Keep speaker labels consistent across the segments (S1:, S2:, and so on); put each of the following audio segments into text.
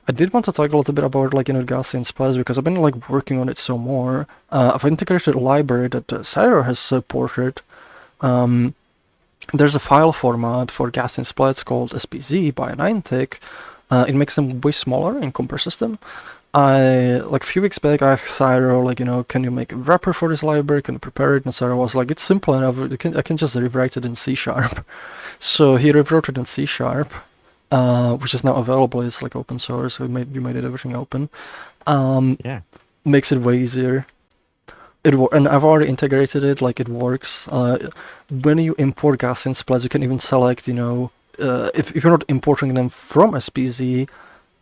S1: I did want to talk a little bit about Gaussian Splats because I've been like working on it some more. I've integrated a library that Cyro has supported. Um, there's a file format for Gaussian Splats called SPZ by Niantic. It makes them way smaller and compresses them. I like a few weeks back I asked Cyro can you make a wrapper for this library? Can you prepare it? And Cyro was like, it's simple enough. I can just rewrite it in C sharp. So he rewrote it in C sharp, which is now available. It's like open source. So you made it everything open.
S2: Yeah.
S1: Makes it way easier. And I've already integrated it. Like it works. When you import Gaussian splats, you can even select. If you're not importing them from SPZ,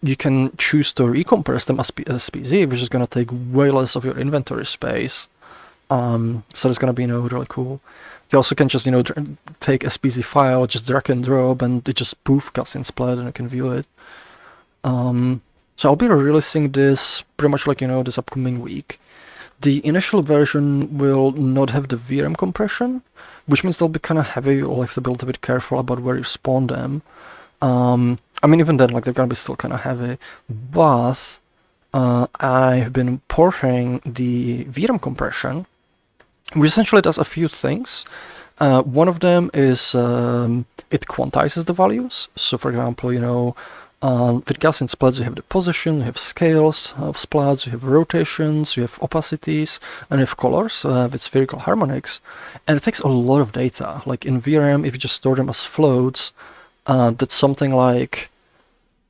S1: you can choose to recompress them as SPZ, which is going to take way less of your inventory space. So it's going to be really cool. You also can just take SPZ file, just drag and drop, and it just poof Gaussian splat, and you can view it. So I'll be releasing this pretty much this upcoming week. The initial version will not have the VRAM compression, which means they'll be kind of heavy. You'll have to be a little bit careful about where you spawn them. I mean, even then, they're gonna be still kind of heavy. But I've been porting the VRAM compression, which essentially does a few things. One of them is it quantizes the values. So, for example, with Gaussian splats, you have the position, you have scales of splats, you have rotations, you have opacities, and you have colors with spherical harmonics. And it takes a lot of data. Like in VRAM, if you just store them as floats, that's something like,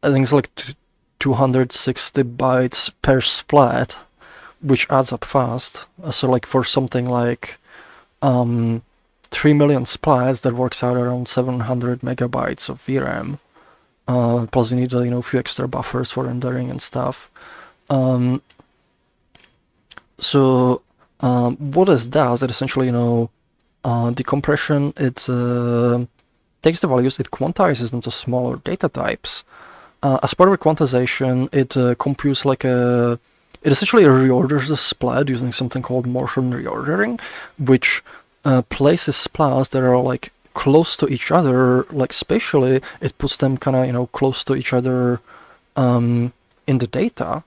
S1: I think it's like 260 bytes per splat, which adds up fast. So like for something like 3 million splats, that works out around 700 megabytes of VRAM. Plus you need a few extra buffers for rendering and stuff. So what this does, it essentially the compression, it takes the values, it quantizes them to smaller data types. As part of the quantization, it computes it essentially reorders the splat using something called Morphin reordering, which places splats that are like close to each other, like spatially. It puts them kind of close to each other in the data,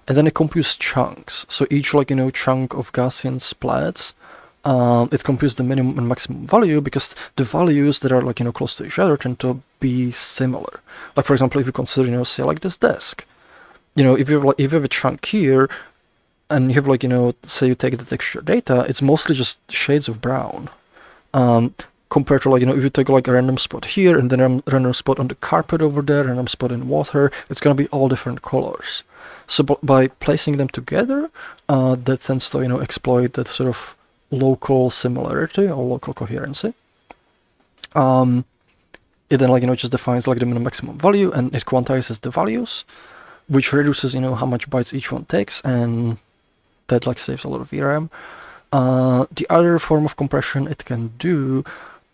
S1: and then it computes chunks. So each chunk of Gaussian splats, it computes the minimum and maximum value, because the values that are close to each other tend to be similar. Like for example, if you consider say like this desk, if you have a chunk here, and you have say you take the texture data, it's mostly just shades of brown. Compared to if you take a random spot here and then a random spot on the carpet over there, random spot in water, it's gonna be all different colors. So by placing them together, that tends to exploit that sort of local similarity or local coherency. It then just defines the minimum maximum value, and it quantizes the values, which reduces how much bytes each one takes, and that saves a lot of VRAM. The other form of compression it can do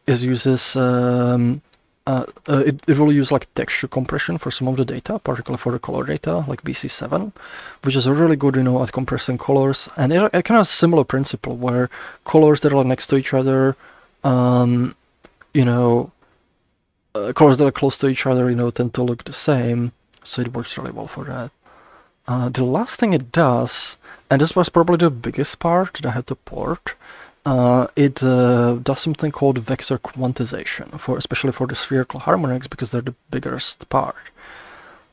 S1: is uses it will use texture compression for some of the data, particularly for the color data, like BC7, which is really good at compressing colors. And it kind of a similar principle where colors that are next to each other, colors that are close to each other, tend to look the same. So it works really well for that. The last thing it does, and this was probably the biggest part that I had to port, it does something called vector quantization, especially for the spherical harmonics, because they're the biggest part.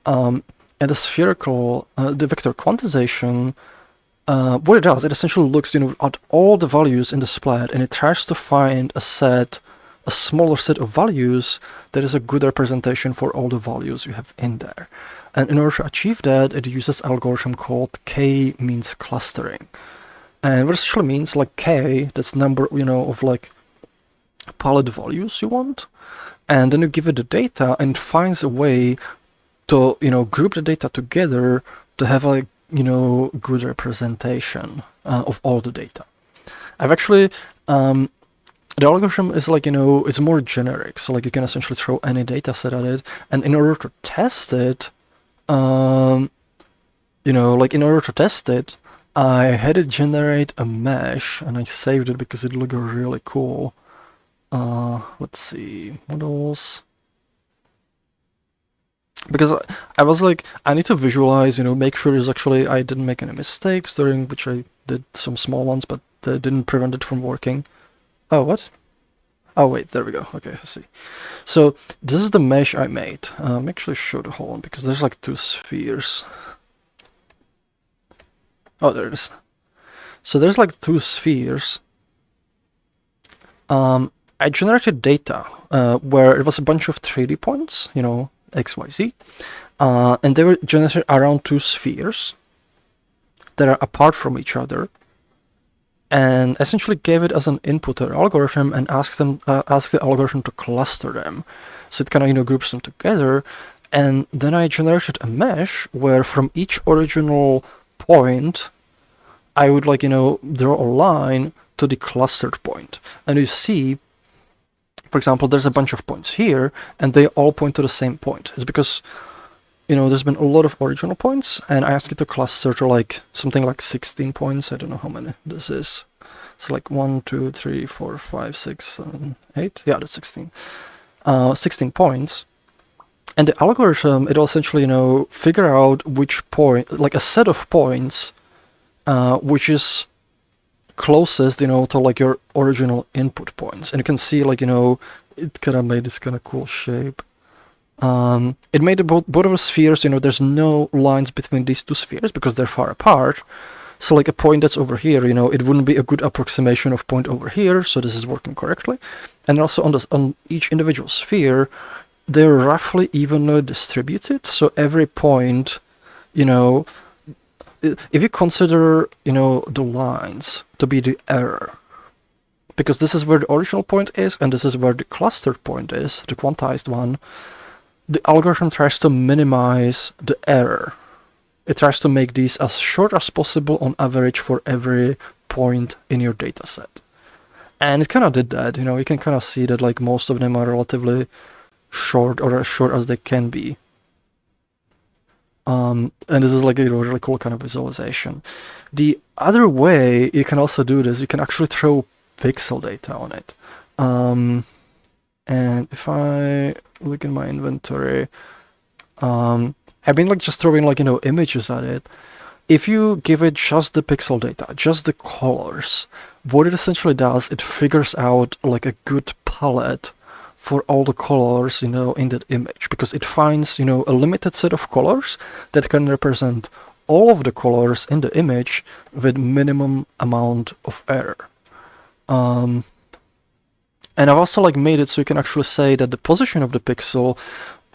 S1: And the vector quantization, what it does, it essentially looks at all the values in the splat, and it tries to find a smaller set of values that is a good representation for all the values you have in there. And in order to achieve that, it uses an algorithm called k-means clustering. And what it actually means, k, that's number, of palette values you want. And then you give it the data, and it finds a way to, group the data together to have good representation of all the data. I've actually, the algorithm is it's more generic. So you can essentially throw any data set at it. And in order to test it, I had it generate a mesh, and I saved it because it looked really cool. Let's see, models. because I was like, I need to visualize, make sure there's actually, I didn't make any mistakes during which I did some small ones, but didn't prevent it from working. Oh, what? Oh, wait, there we go. Okay, I see. So this is the mesh I made. Actually show the whole one because there's like two spheres. Oh, there it is. So there's like two spheres. I generated data where it was a bunch of 3D points, X, Y, Z. And they were generated around two spheres that are apart from each other, and essentially gave it as an input to the algorithm and asked the algorithm to cluster them. So it kind of groups them together, and then I generated a mesh where from each original point I would draw a line to the clustered point. And you see, for example, there's a bunch of points here and they all point to the same point. It's because there's been a lot of original points, and I asked it to cluster to something like 16 points. I don't know how many this is. It's like 1, 2, 3, 4, 5, 6, 7, 8. Yeah, that's 16. 16 points. And the algorithm, it'll essentially, figure out which point, like a set of points, which is closest, to your original input points. And you can see, it kind of made this kind of cool shape. It made both of the spheres, there's no lines between these two spheres because they're far apart. So a point that's over here, it wouldn't be a good approximation of point over here, so this is working correctly. And also on each individual sphere, they're roughly evenly distributed, so every point, if you consider, the lines to be the error, because this is where the original point is, and this is where the clustered point is, the quantized one, the algorithm tries to minimize the error. It tries to make these as short as possible on average for every point in your data set. And it kind of did that, you can kind of see that most of them are relatively short, or as short as they can be. And this is a really cool kind of visualization. The other way you can also do this, you can actually throw pixel data on it. And if I look in my inventory, I've been just throwing images at it. If you give it just the pixel data, just the colors, what it essentially does, it figures out a good palette for all the colors, in that image, because it finds, a limited set of colors that can represent all of the colors in the image with minimum amount of error. And I've also made it so you can actually say that the position of the pixel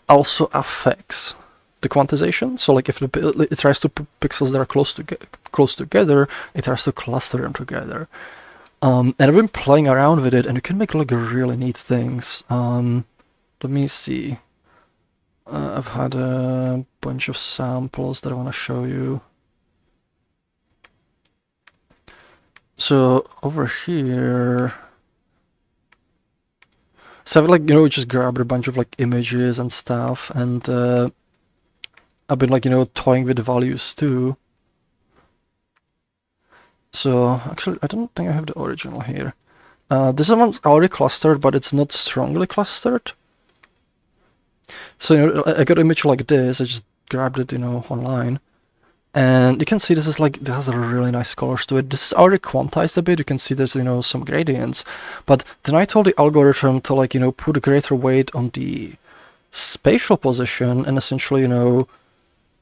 S1: also affects the quantization. So if it tries to put pixels that are close together, it tries to cluster them together. And I've been playing around with it, and you can make really neat things. Let me see. I've had a bunch of samples that I want to show you. So over here, so I've just grabbed a bunch of images and stuff, and I've been toying with the values too. So actually, I don't think I have the original here. This one's already clustered, but it's not strongly clustered. So I got an image like this. I just grabbed it, online, and you can see this is it has a really nice colors to it. This is already quantized a bit. You can see there's some gradients, but then I told the algorithm to put a greater weight on the spatial position and essentially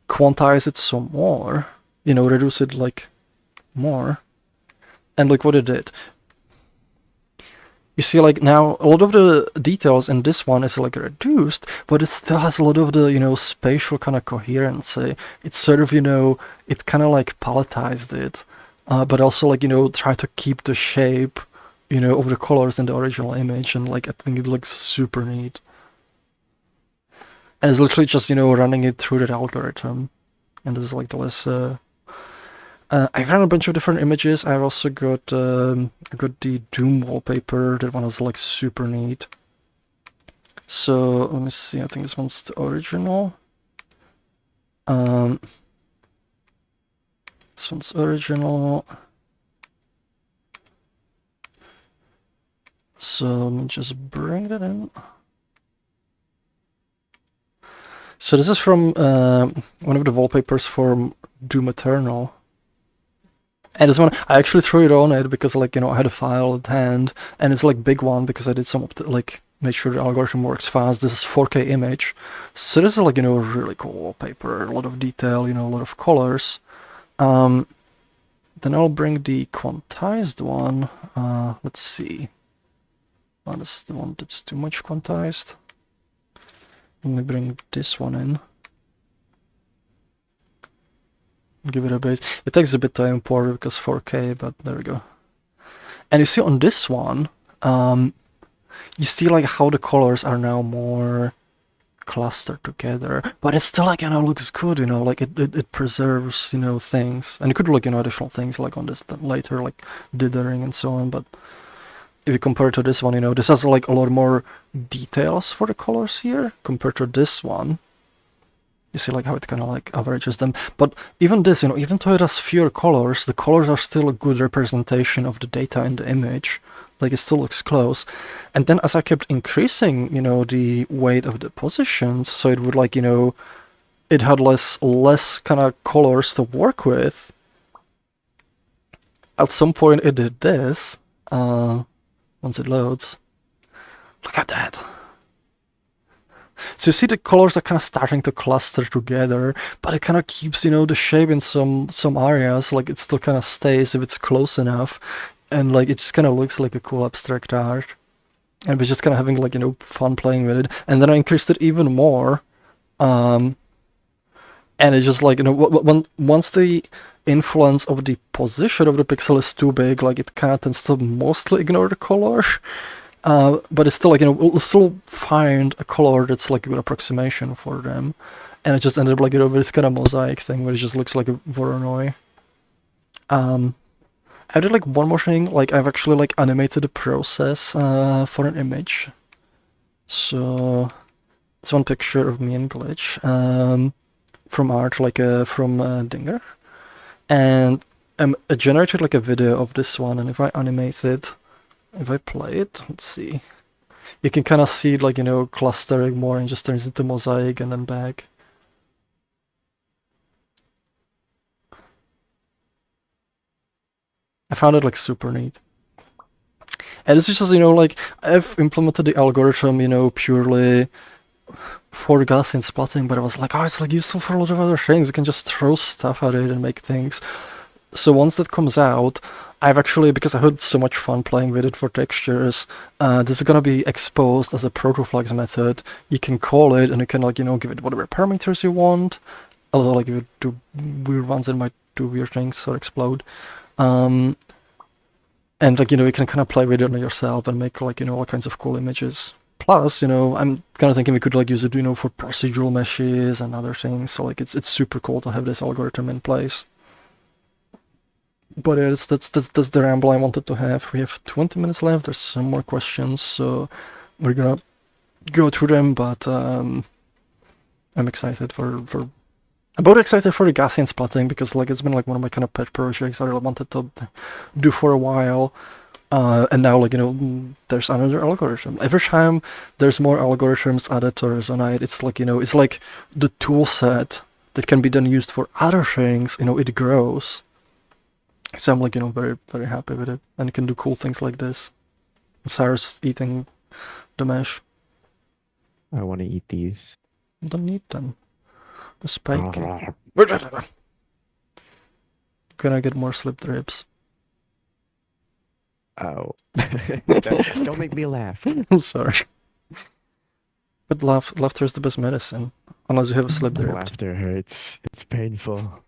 S1: quantize it some more, reduce it more. And look what it did. You see now a lot of the details in this one is reduced, but it still has a lot of the spatial kind of coherency. It's sort of it kind of palletized it, but also try to keep the shape of the colors in the original image, and I think it looks super neat. And it's literally just running it through that algorithm, and this is the less I've run a bunch of different images. I've also got the Doom wallpaper. That one is super neat. So let me see. I think this one's the original. This one's original. So let me just bring that in. So this is from one of the wallpapers for Doom Eternal. And this one, I actually threw it on it because, like, you know, I had a file at hand, and it's like big one because I did some like make sure the algorithm works fast. This is 4K image, so this is like, you know, a really cool wallpaper, a lot of detail, you know, a lot of colors. Then I'll bring the quantized one. Let's see. Oh, that's the one that's too much quantized. Let me bring this one in. Give it a bit. It takes a bit to import because 4K, but there we go. And you see on this one, you see like how the colors are now more clustered together, but it's still like, you know, looks good, you know, like it preserves, you know, things. And you could look, you know, additional things like on this later, like dithering and so on, but if you compare it to this one, you know, this has like a lot more details for the colors here compared to this one. You see like how it kind of like averages them. But even this, you know, even though it has fewer colors, the colors are still a good representation of the data in the image. Like it still looks close. And then as I kept increasing, you know, the weight of the positions, so it would like, you know, it had less kind of colors to work with. At some point it did this, once it loads. Look at that. So you see the colors are kind of starting to cluster together, but it kind of keeps, you know, the shape in some areas, like it still kind of stays if it's close enough, and like it just kind of looks like a cool abstract art. And we're just kind of having like, you know, fun playing with it. And then I increased it even more, and it's just like, you know, once the influence of the position of the pixel is too big, like it kind of tends to mostly ignore the color. But it's still like, you know, we'll still find a color that's like a good approximation for them. And it just ended up like, you know, this kind of mosaic thing where it just looks like a Voronoi. I did like one more thing, like I've actually like animated the process for an image. So it's one picture of me and Glitch from art, like from Dinger. And I generated like a video of this one, and if I animate it, if I play it, let's see. You can kind of see like, you know, clustering more and just turns into mosaic and then back. I found it like super neat. And it's just, you know, like I've implemented the algorithm, you know, purely for Gaussian splatting, but I was like, oh, it's like useful for a lot of other things. You can just throw stuff at it and make things. So once that comes out, I've actually, because I had so much fun playing with it for textures, this is gonna be exposed as a protoflux method. You can call it and you can like, you know, give it whatever parameters you want. Although like if you do weird ones, it might do weird things or explode. And like, you know, you can kind of play with it yourself and make like, you know, all kinds of cool images. Plus, you know, I'm kind of thinking we could like use it, you know, for procedural meshes and other things. So like it's super cool to have this algorithm in place. But yeah, that's the ramble I wanted to have. We have 20 minutes left. There's some more questions, so we're gonna go through them. But I'm excited for I'm both excited for the Gaussian splatting because like it's been like one of my kind of pet projects I really wanted to do for a while. And now, like, you know, there's another algorithm. Every time there's more algorithms added to Resonite, it's like, you know, it's like the tool set that can be then used for other things, you know, it grows. So I'm like, you know, very, very happy with it. And you can do cool things like this. Sarah's eating the mesh.
S2: I want to eat these.
S1: Don't need them. The spike. Can I get more slip drips?
S2: Oh. Don't make me laugh.
S1: I'm sorry. But laughter is the best medicine. Unless you have a slip drip.
S2: Laughter hurts. It's painful.